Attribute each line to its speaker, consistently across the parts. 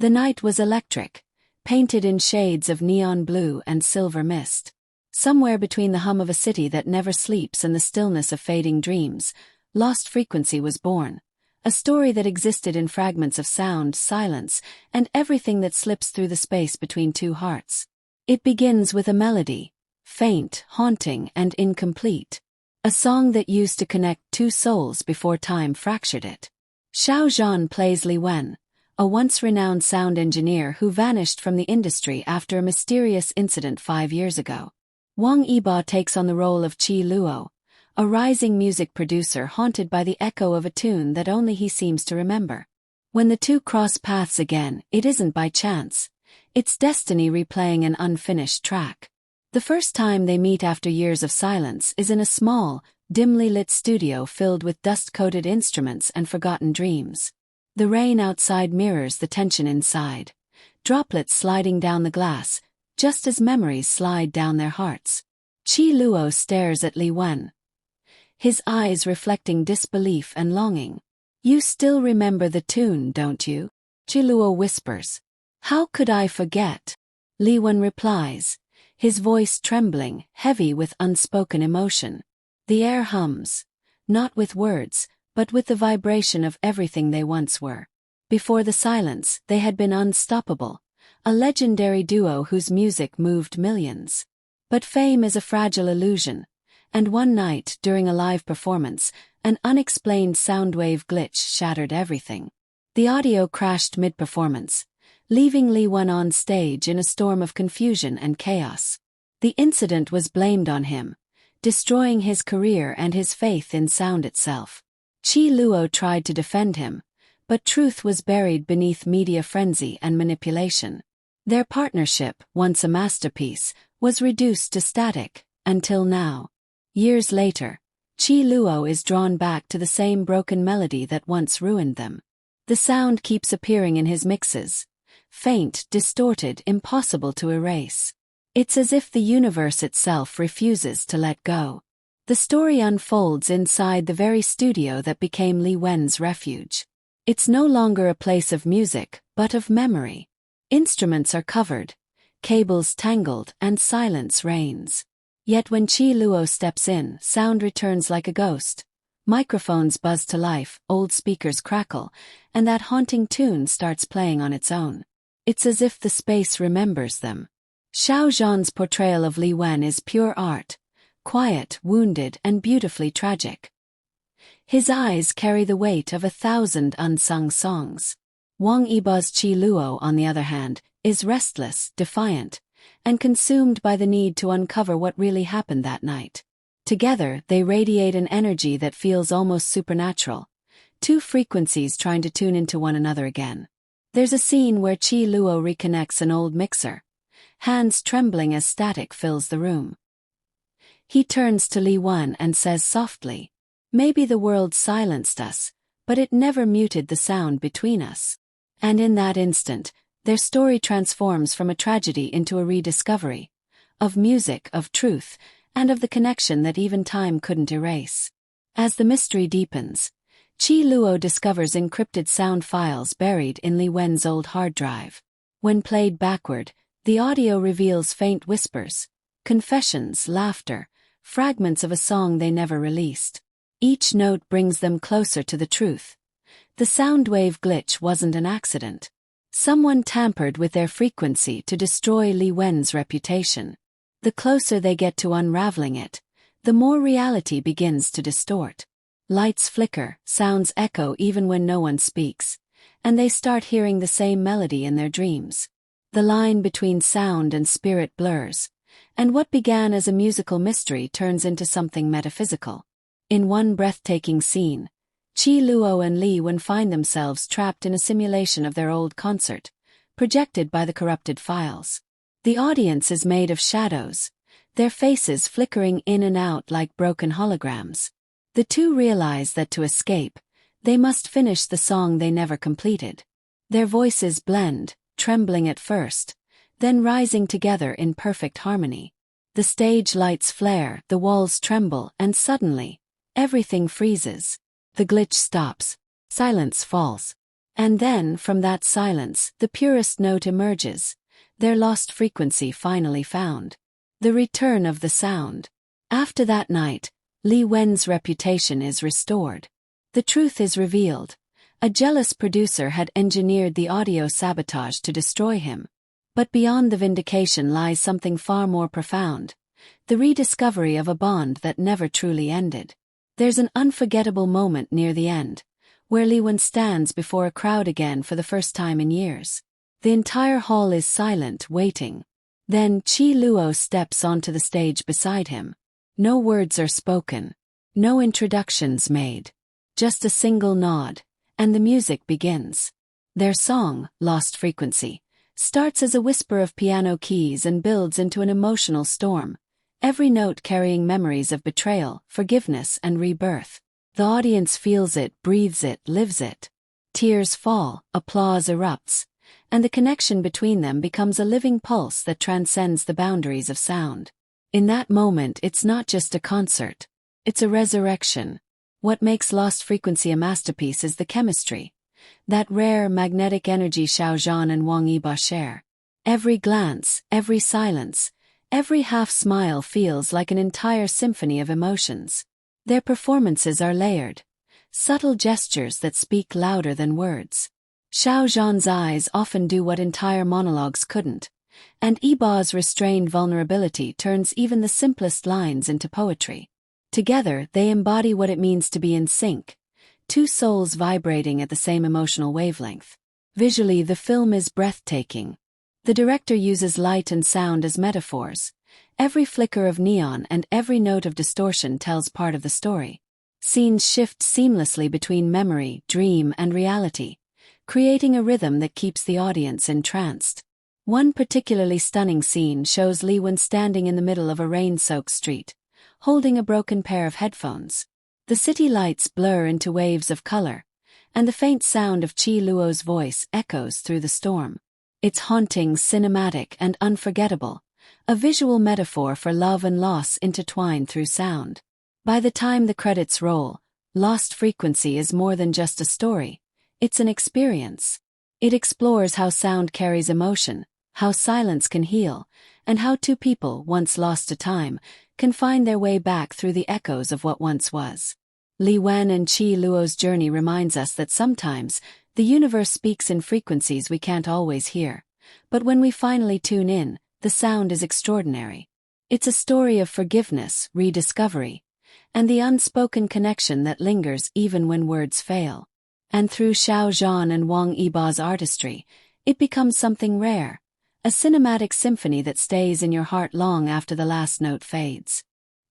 Speaker 1: The night was electric, painted in shades of neon blue and silver mist. Somewhere between the hum of a city that never sleeps and the stillness of fading dreams, Lost Frequency was born. A story that existed in fragments of sound, silence, and everything that slips through the space between two hearts. It begins with a melody, faint, haunting, and incomplete. A song that used to connect two souls before time fractured it. Xiao Zhan plays Li Wen, a once-renowned sound engineer who vanished from the industry after a mysterious incident 5 years ago. Wang Yibo takes on the role of Qi Luo, a rising music producer haunted by the echo of a tune that only he seems to remember. When the two cross paths again, it isn't by chance. It's destiny replaying an unfinished track. The first time they meet after years of silence is in a small, dimly lit studio filled with dust-coated instruments and forgotten dreams. The rain outside mirrors the tension inside, droplets sliding down the glass, just as memories slide down their hearts. Qi Luo stares at Li Wen, his eyes reflecting disbelief and longing. "You still remember the tune, don't you?" Qi Luo whispers. "How could I forget?" Li Wen replies, his voice trembling, heavy with unspoken emotion. The air hums, not with words, but with the vibration of everything they once were. Before the silence, they had been unstoppable, a legendary duo whose music moved millions. But fame is a fragile illusion, and one night, during a live performance, an unexplained soundwave glitch shattered everything. The audio crashed mid-performance, leaving Li Wen on stage in a storm of confusion and chaos. The incident was blamed on him, destroying his career and his faith in sound itself. Qi Luo tried to defend him, but truth was buried beneath media frenzy and manipulation. Their partnership, once a masterpiece, was reduced to static, until now. Years later, Qi Luo is drawn back to the same broken melody that once ruined them. The sound keeps appearing in his mixes, faint, distorted, impossible to erase. It's as if the universe itself refuses to let go. The story unfolds inside the very studio that became Li Wen's refuge. It's no longer a place of music, but of memory. Instruments are covered, cables tangled, and silence reigns. Yet when Qi Luo steps in, sound returns like a ghost. Microphones buzz to life, old speakers crackle, and that haunting tune starts playing on its own. It's as if the space remembers them. Xiao Zhan's portrayal of Li Wen is pure art, quiet, wounded, and beautifully tragic. His eyes carry the weight of 1,000 unsung songs. Wang Yibo's Qi Luo, on the other hand, is restless, defiant, and consumed by the need to uncover what really happened that night. Together, they radiate an energy that feels almost supernatural, two frequencies trying to tune into one another again. There's a scene where Qi Luo reconnects an old mixer, hands trembling as static fills the room. He turns to Li Wen and says softly, "Maybe the world silenced us, but it never muted the sound between us." And in that instant, their story transforms from a tragedy into a rediscovery, of music, of truth, and of the connection that even time couldn't erase. As the mystery deepens, Qi Luo discovers encrypted sound files buried in Li Wen's old hard drive. When played backward, the audio reveals faint whispers, confessions, laughter, fragments of a song they never released. Each note brings them closer to the truth. The soundwave glitch wasn't an accident. Someone tampered with their frequency to destroy Li Wen's reputation. The closer they get to unraveling it, the more reality begins to distort. Lights flicker, sounds echo even when no one speaks, and they start hearing the same melody in their dreams. The line between sound and spirit blurs, and what began as a musical mystery turns into something metaphysical. In one breathtaking scene, Qi Luo and Li Wen find themselves trapped in a simulation of their old concert, projected by the corrupted files. The audience is made of shadows, their faces flickering in and out like broken holograms. The two realize that to escape, they must finish the song they never completed. Their voices blend, trembling at first, then rising together in perfect harmony. The stage lights flare, the walls tremble, and suddenly, everything freezes. The glitch stops, silence falls, And then, from that silence, the purest note emerges, their lost frequency finally found. The return of the sound. After that night, Li Wen's reputation is restored. The truth is revealed. A jealous producer had engineered the audio sabotage to destroy him. But beyond the vindication lies something far more profound. The rediscovery of a bond that never truly ended. There's an unforgettable moment near the end, where Li Wen stands before a crowd again for the first time in years. The entire hall is silent, waiting. Then Qi Luo steps onto the stage beside him. No words are spoken. No introductions made. Just a single nod, and the music begins. Their song, Lost Frequency, starts as a whisper of piano keys and builds into an emotional storm, every note carrying memories of betrayal, forgiveness, and rebirth. The audience feels it, breathes it, lives it. Tears fall, applause erupts, and the connection between them becomes a living pulse that transcends the boundaries of sound. In that moment, it's not just a concert. It's a resurrection. What makes Lost Frequency a masterpiece is the chemistry. That rare, magnetic energy Xiao Zhan and Wang Yibo share. Every glance, every silence, every half-smile feels like an entire symphony of emotions. Their performances are layered. Subtle gestures that speak louder than words. Xiao Zhan's eyes often do what entire monologues couldn't, and Yibo's restrained vulnerability turns even the simplest lines into poetry. Together, they embody what it means to be in sync, two souls vibrating at the same emotional wavelength. Visually, the film is breathtaking. The director uses light and sound as metaphors. Every flicker of neon and every note of distortion tells part of the story. Scenes shift seamlessly between memory, dream, and reality, creating a rhythm that keeps the audience entranced. One particularly stunning scene shows Li Wen standing in the middle of a rain-soaked street, holding a broken pair of headphones. The city lights blur into waves of color, and the faint sound of Qi Luo's voice echoes through the storm. It's haunting, cinematic, and unforgettable, a visual metaphor for love and loss intertwined through sound. By the time the credits roll, Lost Frequency is more than just a story. It's an experience. It explores how sound carries emotion, how silence can heal, and how two people, once lost to time, can find their way back through the echoes of what once was. Li Wen and Qi Luo's journey reminds us that sometimes, the universe speaks in frequencies we can't always hear. But when we finally tune in, the sound is extraordinary. It's a story of forgiveness, rediscovery, and the unspoken connection that lingers even when words fail. And through Xiao Zhan and Wang Yibo's artistry, it becomes something rare. A cinematic symphony that stays in your heart long after the last note fades.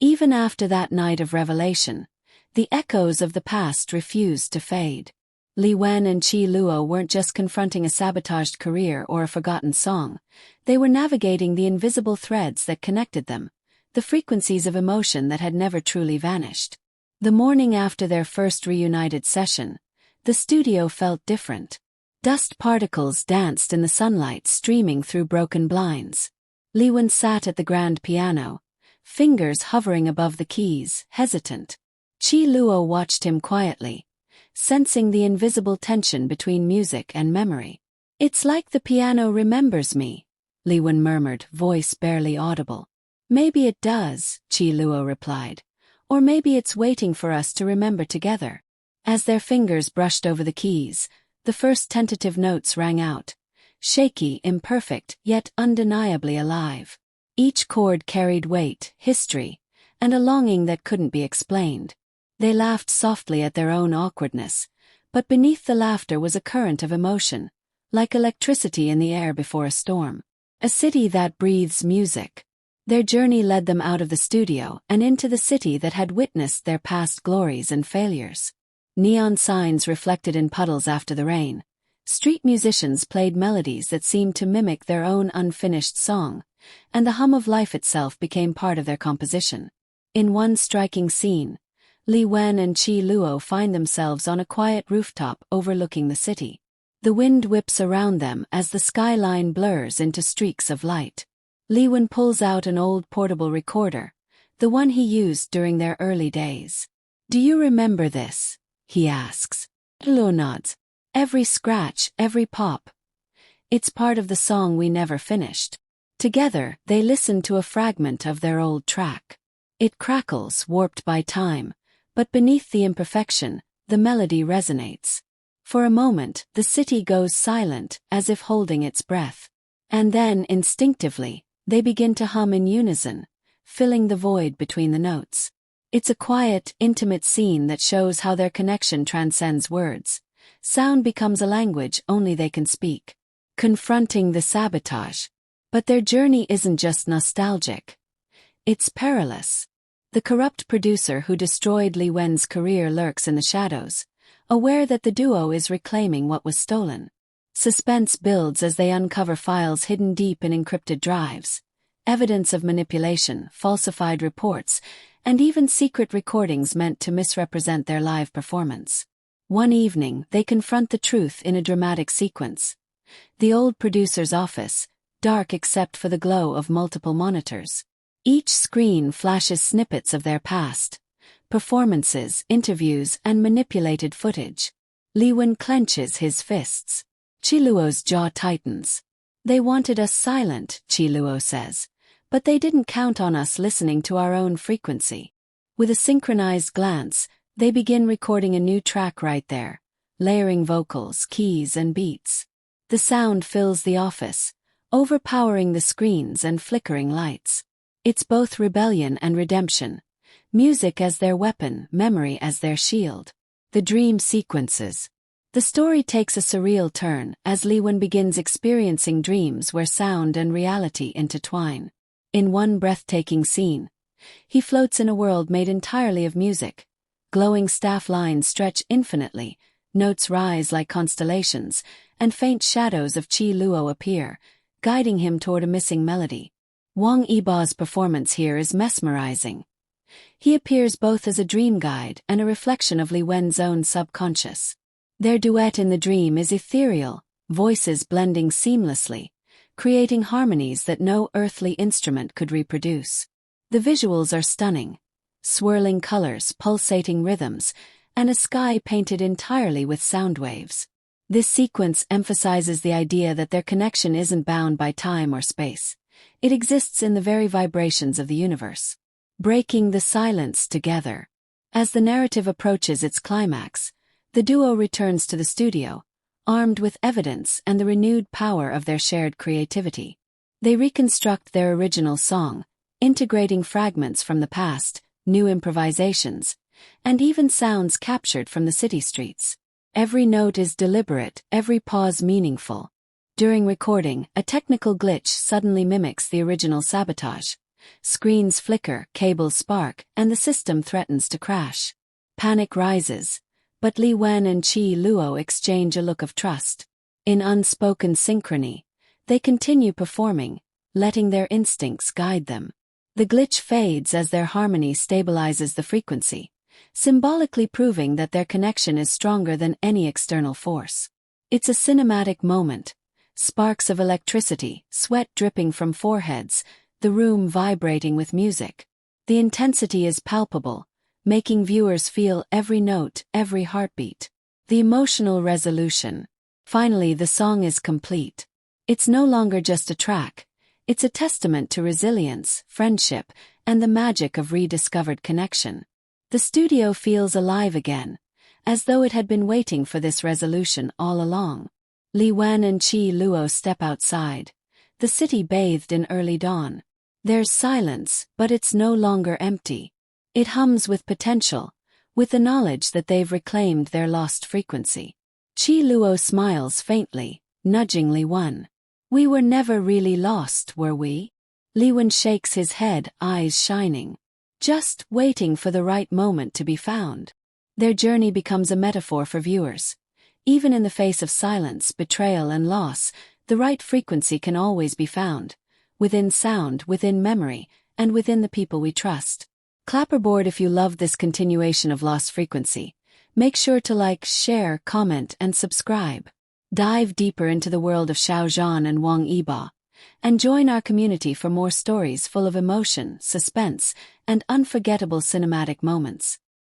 Speaker 1: Even after that night of revelation, the echoes of the past refused to fade. Li Wen and Qi Luo weren't just confronting a sabotaged career or a forgotten song. They were navigating the invisible threads that connected them, the frequencies of emotion that had never truly vanished. The morning after their first reunited session, the studio felt different. Dust particles danced in the sunlight streaming through broken blinds. Li Wen sat at the grand piano, fingers hovering above the keys, hesitant. Qi Luo watched him quietly, sensing the invisible tension between music and memory. "It's like the piano remembers me," Li Wen murmured, voice barely audible. "Maybe it does," Qi Luo replied. "Or maybe it's waiting for us to remember together." As their fingers brushed over the keys, the first tentative notes rang out, shaky, imperfect, yet undeniably alive. Each chord carried weight, history, and a longing that couldn't be explained. They laughed softly at their own awkwardness, but beneath the laughter was a current of emotion, like electricity in the air before a storm. A city that breathes music. Their journey led them out of the studio and into the city that had witnessed their past glories and failures. Neon signs reflected in puddles after the rain. Street musicians played melodies that seemed to mimic their own unfinished song, and the hum of life itself became part of their composition. In one striking scene, Li Wen and Qi Luo find themselves on a quiet rooftop overlooking the city. The wind whips around them as the skyline blurs into streaks of light. Li Wen pulls out an old portable recorder, the one he used during their early days. "Do you remember this?" he asks. Luo nods. Every scratch, every pop. It's part of the song we never finished. Together, they listen to a fragment of their old track. It crackles, warped by time, but beneath the imperfection, the melody resonates. For a moment, the city goes silent, as if holding its breath. And then, instinctively, they begin to hum in unison, filling the void between the notes. It's a quiet, intimate scene that shows how their connection transcends words. Sound becomes a language only they can speak, confronting the sabotage. But their journey isn't just nostalgic. It's perilous. The corrupt producer who destroyed Li Wen's career lurks in the shadows, aware that the duo is reclaiming what was stolen. Suspense builds as they uncover files hidden deep in encrypted drives, evidence of manipulation, falsified reports, and even secret recordings meant to misrepresent their live performance. One evening, they confront the truth in a dramatic sequence. The old producer's office, dark except for the glow of multiple monitors. Each screen flashes snippets of their past, performances, interviews, and manipulated footage. Li Wen clenches his fists. Qi Luo's jaw tightens. They wanted us silent, Qi Luo says, but they didn't count on us listening to our own frequency. With a synchronized glance, they begin recording a new track right there, layering vocals, keys, and beats. The sound fills the office, overpowering the screens and flickering lights. It's both rebellion and redemption. Music as their weapon, memory as their shield. The dream sequences. The story takes a surreal turn as Li Wen begins experiencing dreams where sound and reality intertwine. In one breathtaking scene, he floats in a world made entirely of music. Glowing staff lines stretch infinitely, notes rise like constellations, and faint shadows of Qi Luo appear, guiding him toward a missing melody. Wang Yibo's performance here is mesmerizing. He appears both as a dream guide and a reflection of Li Wen's own subconscious. Their duet in the dream is ethereal, voices blending seamlessly, creating harmonies that no earthly instrument could reproduce. The visuals are stunning. Swirling colors, pulsating rhythms, and a sky painted entirely with soundwaves. This sequence emphasizes the idea that their connection isn't bound by time or space. It exists in the very vibrations of the universe. Breaking the silence together. As the narrative approaches its climax, the duo returns to the studio, armed with evidence and the renewed power of their shared creativity. They reconstruct their original song, integrating fragments from the past, new improvisations, and even sounds captured from the city streets. Every note is deliberate, every pause meaningful. During recording, a technical glitch suddenly mimics the original sabotage. Screens flicker, cables spark, and the system threatens to crash. Panic rises, but Li Wen and Qi Luo exchange a look of trust. In unspoken synchrony, they continue performing, letting their instincts guide them. The glitch fades as their harmony stabilizes the frequency, symbolically proving that their connection is stronger than any external force. It's a cinematic moment. Sparks of electricity, sweat dripping from foreheads, the room vibrating with music. The intensity is palpable, making viewers feel every note, every heartbeat. The emotional resolution. Finally, the song is complete. It's no longer just a track. It's a testament to resilience, friendship, and the magic of rediscovered connection. The studio feels alive again, as though it had been waiting for this resolution all along. Li Wen and Qi Luo step outside, the city bathed in early dawn. There's silence, but it's no longer empty. It hums with potential, with the knowledge that they've reclaimed their lost frequency. Qi Luo smiles faintly, nudging Li Wen. We were never really lost, were we? Li Wen shakes his head, eyes shining. Just waiting for the right moment to be found. Their journey becomes a metaphor for viewers. Even in the face of silence, betrayal, and loss, the right frequency can always be found. Within sound, within memory, and within the people we trust. Clapperboard if you loved this continuation of Lost Frequency. Make sure to like, share, comment, and subscribe. Dive deeper into the world of Xiao Zhan and Wang Yibo, and join our community for more stories full of emotion, suspense, and unforgettable cinematic moments.